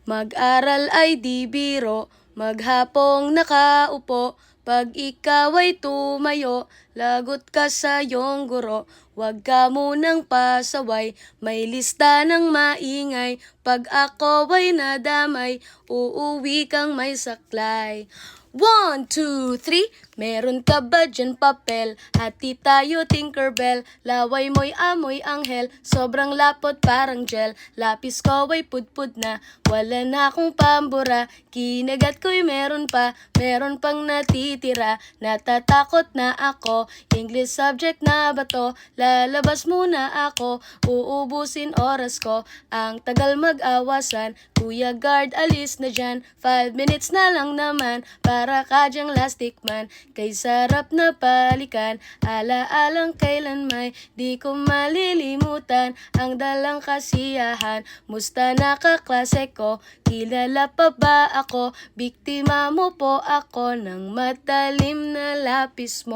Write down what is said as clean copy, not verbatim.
Mag-aral ay di biro, maghapong nakaupo. Pag ikaw ay tumayo, lagot ka sa iyong guro. Huwag ka munang pasaway, may lista ng maingay. Pag ako ay nadamay, uuwi kang may saklay. 1, 2, 3, meron ka ba dyan papel? Hati tayo Tinkerbell, laway mo'y amoy anghel. Sobrang lapot parang gel, lapis ko ay pudpud na. Wala na akong pambura, kinagat ko'y meron pang natitira. Natatakot na ako, English subject na ba to? Lalabas muna ako, uubusin oras ko. Ang tagal mag-awasan, Kuya Guard alis na dyan. 5 minutes na lang naman, para ka dyang lastic man. Kay sarap na balikan, alaalang kailan may di ko malilimutan. Ang dalang kasiyahan, musta na kaklase ko? Kilala pa ba ako? Biktima mo po ako ng matalim na lapis mo.